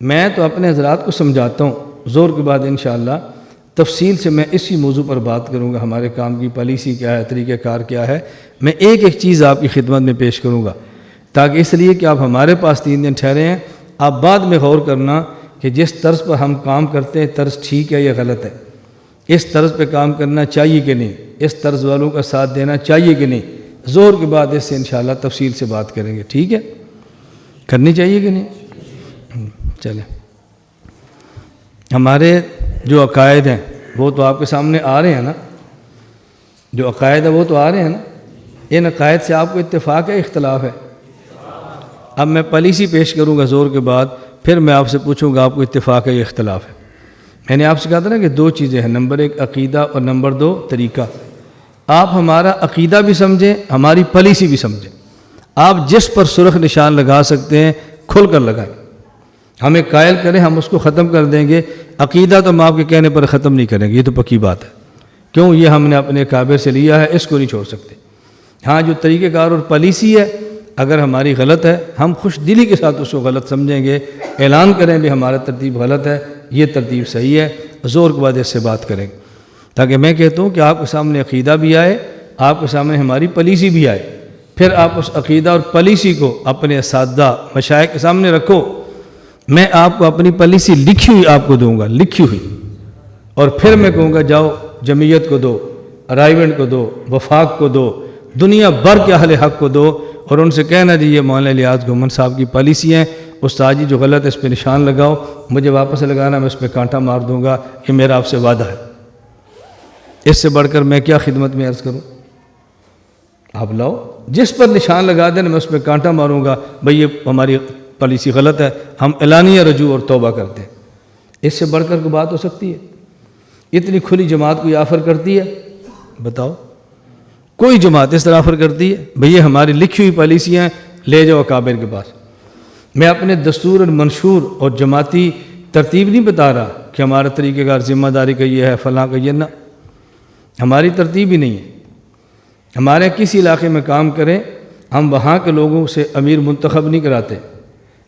میں تو اپنے حضرات کو سمجھاتا ہوں، زور کے بعد انشاءاللہ تفصیل سے میں اسی موضوع پر بات کروں گا، ہمارے کام کی پالیسی کیا ہے، طریقہ کار کیا ہے۔ میں ایک ایک چیز آپ کی خدمت میں پیش کروں گا، تاکہ اس لیے کہ آپ ہمارے پاس 3 دن ٹھہرے ہیں، آپ بعد میں غور کرنا کہ جس طرز پر ہم کام کرتے ہیں طرز ٹھیک ہے یا غلط ہے، اس طرز پہ کام کرنا چاہیے کہ نہیں، اس طرز والوں کا ساتھ دینا چاہیے کہ نہیں۔ زور کے بعد اس سے انشاءاللہ تفصیل سے بات کریں گے، ٹھیک ہے؟ کرنی چاہیے کہ نہیں؟ چلیں، ہمارے جو عقائد ہیں وہ تو آپ کے سامنے آ رہے ہیں نا، جو عقائد ہیں وہ تو آ رہے ہیں نا۔ ان عقائد سے آپ کو اتفاق ہے، اختلاف ہے؟ اب میں پالیسی پیش کروں گا زور کے بعد، پھر میں آپ سے پوچھوں گا آپ کو اتفاق ہے یا اختلاف ہے۔ میں نے آپ سے کہا تھا نا کہ 2 چیزیں ہیں، نمبر 1 عقیدہ اور نمبر 2 طریقہ۔ آپ ہمارا عقیدہ بھی سمجھیں، ہماری پالیسی بھی سمجھیں۔ آپ جس پر سرخ نشان لگا سکتے ہیں کھل کر لگائیں، ہمیں قائل کریں، ہم اس کو ختم کر دیں گے۔ عقیدہ تو ہم آپ کے کہنے پر ختم نہیں کریں گے، یہ تو پکی بات ہے، کیوں؟ یہ ہم نے اپنے کعبے سے لیا ہے، اس کو نہیں چھوڑ سکتے۔ ہاں، جو طریقہ کار اور پالیسی ہے، اگر ہماری غلط ہے، ہم خوش دلی کے ساتھ اس کو غلط سمجھیں گے، اعلان کریں بھی ہمارا ترتیب غلط ہے، یہ ترتیب صحیح ہے، زور کے بعد اس سے بات کریں گے، تاکہ میں کہتا ہوں کہ آپ کے سامنے عقیدہ بھی آئے، آپ کے سامنے ہماری پالیسی بھی آئے، پھر آپ اس عقیدہ اور پالیسی کو اپنے اساتذہ مشائخ کے سامنے رکھو۔ میں آپ کو اپنی پالیسی لکھی ہوئی آپ کو دوں گا، لکھی ہوئی، اور پھر میں کہوں گا جاؤ جمعیت کو دو، رائیونٹ کو دو، وفاق کو دو، دنیا بھر کے اہل حق کو دو، اور ان سے کہنا جی یہ مولانا الیاس گھومن صاحب کی پالیسی ہیں، استاد جی جو غلط ہے اس پہ نشان لگاؤ، مجھے واپس لگانا، میں اس پہ کانٹا مار دوں گا، یہ میرا آپ سے وعدہ ہے۔ اس سے بڑھ کر میں کیا خدمت میں عرض کروں؟ آپ لاؤ، جس پر نشان لگا دینا میں اس پہ کانٹا ماروں گا، بھئی یہ ہماری پالیسی غلط ہے، ہم اعلانیہ رجوع اور توبہ کرتے ہیں۔ اس سے بڑھ کر کوئی بات ہو سکتی ہے؟ اتنی کھلی جماعت کوئی آفر کرتی ہے؟ بتاؤ، کوئی جماعت اس طرح آفر کرتی ہے؟ بھئی یہ ہماری لکھی ہوئی پالیسیاں، لے جاؤ اکابر کے پاس۔ میں اپنے دستور اور منشور اور جماعتی ترتیب نہیں بتا رہا کہ ہمارا طریقہ کار ذمہ داری کا یہ ہے، فلاں کا یہ، نہ، ہماری ترتیب ہی نہیں ہے۔ ہمارے کسی علاقے میں کام کریں، ہم وہاں کے لوگوں سے امیر منتخب نہیں کراتے،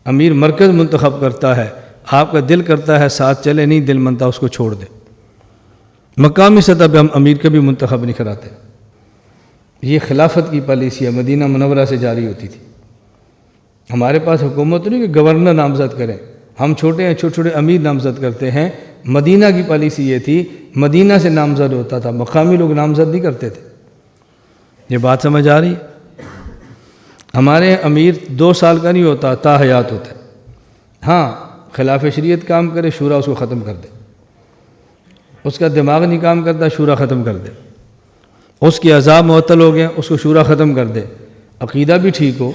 امیر مرکز منتخب کرتا ہے۔ آپ کا دل کرتا ہے ساتھ چلے، نہیں دل منتا اس کو چھوڑ دے۔ مقامی سطح پہ ہم امیر کبھی منتخب نہیں کراتے۔ یہ خلافت کی پالیسی ہے، مدینہ منورہ سے جاری ہوتی تھی۔ ہمارے پاس حکومت نہیں کہ گورنر نامزد کریں، ہم چھوٹے ہیں، چھوٹے چھوٹے امیر نامزد کرتے ہیں۔ مدینہ کی پالیسی یہ تھی، مدینہ سے نامزد ہوتا تھا، مقامی لوگ نامزد نہیں کرتے تھے۔ یہ بات سمجھ آ رہی ہے؟ ہمارے امیر 2 سال کا نہیں ہوتا، تا حیات ہوتا ہے۔ ہاں، خلاف شریعت کام کرے، شورا اس کو ختم کر دے، اس کا دماغ نہیں کام کرتا، شورا ختم کر دے، اس کے اعضاء معطل ہو گئے، اس کو شورا ختم کر دے۔ عقیدہ بھی ٹھیک ہو،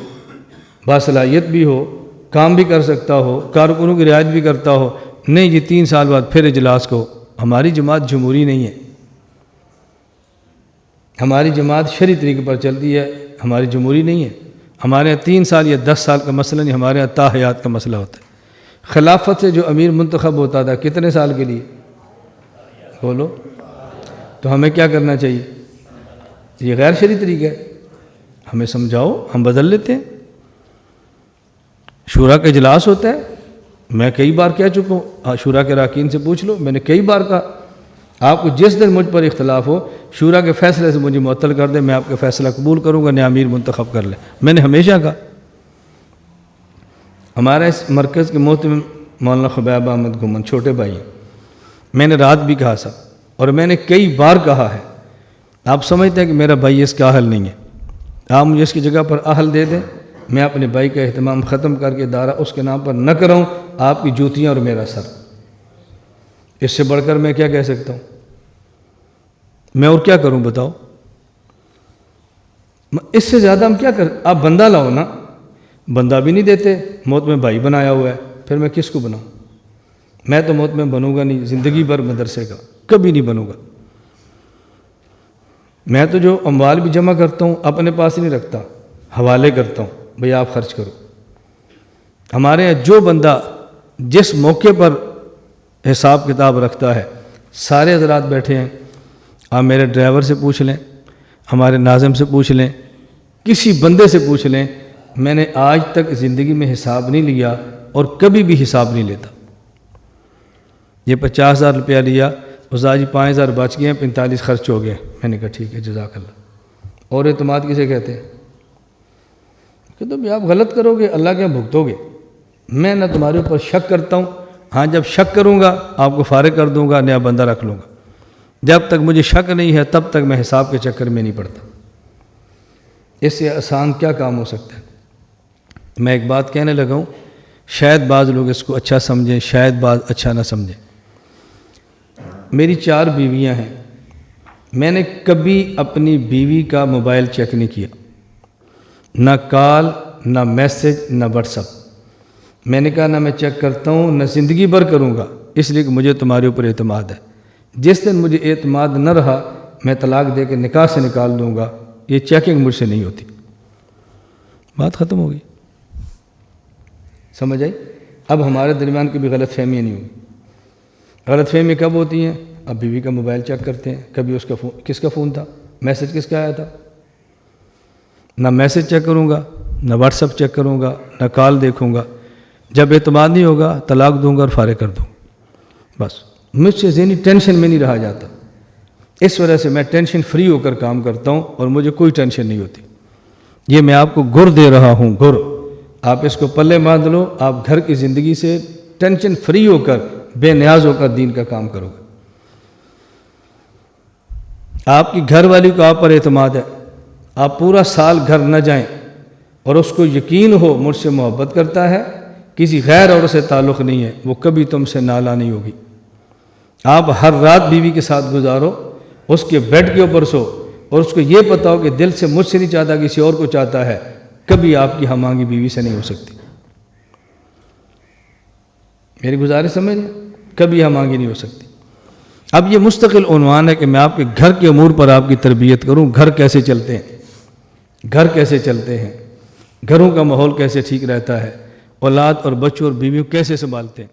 باصلاحیت بھی ہو، کام بھی کر سکتا ہو، کارکنوں کی رعایت بھی کرتا ہو، نہیں جی 3 سال بعد پھر اجلاس کو۔ ہماری جماعت جمہوری نہیں ہے، ہماری جماعت شرعی طریقے پر چلتی ہے، ہماری جمہوری نہیں ہے۔ ہمارے یہاں 3 سال یا 10 سال کا مسئلہ نہیں، ہمارے یہاں تا حیات کا مسئلہ ہوتا ہے۔ خلافت سے جو امیر منتخب ہوتا تھا کتنے سال کے لیے؟ بولو، تو ہمیں کیا کرنا چاہیے؟ یہ غیر شرعی طریقہ ہے، ہمیں سمجھاؤ، ہم بدل لیتے ہیں۔ شورا کا اجلاس ہوتا ہے، میں کئی بار کہہ چکا ہوں، شورا کے اراکین سے پوچھ لو، میں نے کئی بار کہا آپ کو جس دن مجھ پر اختلاف ہو، شورا کے فیصلے سے مجھے معطل کر دیں، میں آپ کا فیصلہ قبول کروں گا، نیا امیر منتخب کر لیں۔ میں نے ہمیشہ کہا۔ ہمارے اس مرکز کے محترم مولانا خبیب احمد گھومن چھوٹے بھائی ہیں، میں نے رات بھی کہا صاحب، اور میں نے کئی بار کہا ہے، آپ سمجھتے ہیں کہ میرا بھائی اس کا اہل نہیں ہے، آپ مجھے اس کی جگہ پر اہل دے دیں، میں اپنے بھائی کا اہتمام ختم کر کے دارہ اس کے نام پر نہ کراؤں، آپ کی جوتیاں اور میرا سر۔ اس سے بڑھ کر میں کیا کہہ سکتا ہوں؟ میں اور کیا کروں بتاؤ؟ اس سے زیادہ ہم کیا کریں؟ آپ بندہ لاؤ نا، بندہ بھی نہیں دیتے، موت میں بھائی بنایا ہوا ہے، پھر میں کس کو بناؤں؟ میں تو موت میں بنوں گا نہیں، زندگی بھر مدرسے کا کبھی نہیں بنوں گا۔ میں تو جو اموال بھی جمع کرتا ہوں اپنے پاس نہیں رکھتا، حوالے کرتا ہوں، بھئی آپ خرچ کرو۔ ہمارے یہاں جو بندہ جس موقع پر حساب کتاب رکھتا ہے، سارے حضرات بیٹھے ہیں، آپ میرے ڈرائیور سے پوچھ لیں، ہمارے ناظم سے پوچھ لیں، کسی بندے سے پوچھ لیں، میں نے آج تک زندگی میں حساب نہیں لیا اور کبھی بھی حساب نہیں لیتا۔ یہ 50,000 روپیہ لیا، استاد جی 5,000 بچ گئے ہیں، 45 خرچ ہو گئے۔ میں نے کہا ٹھیک ہے جزاک اللہ۔ اور اعتماد کسے کہتے ہیں کہ تو بھی آپ غلط کرو گے اللہ کے یہاں بھگتو گے۔ میں نہ تمہارے اوپر شک کرتا ہوں، ہاں جب شک کروں گا آپ کو فارغ کر دوں گا، نیا بندہ رکھ لوں گا۔ جب تک مجھے شک نہیں ہے تب تک میں حساب کے چکر میں نہیں پڑتا۔ اس سے آسان کیا کام ہو سکتا ہے؟ میں ایک بات کہنے لگا ہوں، شاید بعض لوگ اس کو اچھا سمجھیں، شاید بعض اچھا نہ سمجھیں۔ میری 4 بیویاں ہیں، میں نے کبھی اپنی بیوی کا موبائل چیک نہیں کیا، نہ کال، نہ میسج، نہ واٹس ایپ۔ میں نے کہا نہ میں چیک کرتا ہوں، نہ زندگی بھر کروں گا، اس لیے کہ مجھے تمہارے اوپر اعتماد ہے۔ جس دن مجھے اعتماد نہ رہا میں طلاق دے کے نکاح سے نکال دوں گا۔ یہ چیکنگ مجھ سے نہیں ہوتی۔ بات ختم ہو گئی، سمجھ آئی؟ اب ہمارے درمیان کبھی غلط فہمیاں نہیں ہوگی۔ غلط فہمی کب ہوتی ہیں؟ اب بیوی کا موبائل چیک کرتے ہیں، کبھی اس کا فون، کس کا فون تھا، میسج کس کا آیا تھا؟ نہ میسج چیک کروں گا، نہ واٹس ایپ چیک کروں گا، نہ کال دیکھوں گا۔ جب اعتماد نہیں ہوگا طلاق دوں گا اور فارغ کر دوں گا۔ بس مجھ سے ذہنی ٹینشن میں نہیں رہا جاتا۔ اس وجہ سے میں ٹینشن فری ہو کر کام کرتا ہوں اور مجھے کوئی ٹینشن نہیں ہوتی۔ یہ میں آپ کو گر دے رہا ہوں، گر، آپ اس کو پلے باندھ لو، آپ گھر کی زندگی سے ٹینشن فری ہو کر بے نیاز ہو کر دین کا کام کرو گے۔ آپ کی گھر والی کو آپ پر اعتماد ہے، آپ پورا سال گھر نہ جائیں اور اس کو یقین ہو مجھ سے محبت کرتا ہے، کسی غیر عورت سے تعلق نہیں ہے، وہ کبھی تم سے نالا نہیں ہوگی۔ آپ ہر رات بیوی کے ساتھ گزارو، اس کے بیڈ کے اوپر سو، اور اس کو یہ پتا ہو کہ دل سے مجھ سے نہیں چاہتا، کسی اور کو چاہتا ہے، کبھی آپ کی ہم آہنگی بیوی سے نہیں ہو سکتی۔ میری گزارش سمجھ لیں، کبھی ہم آہنگی نہیں ہو سکتی۔ اب یہ مستقل عنوان ہے کہ میں آپ کے گھر کے امور پر آپ کی تربیت کروں، گھر کیسے چلتے ہیں، گھر کیسے چلتے ہیں، گھروں کا ماحول کیسے ٹھیک رہتا ہے، اولاد اور بچوں اور بیویوں کیسے سنبھالتے ہیں۔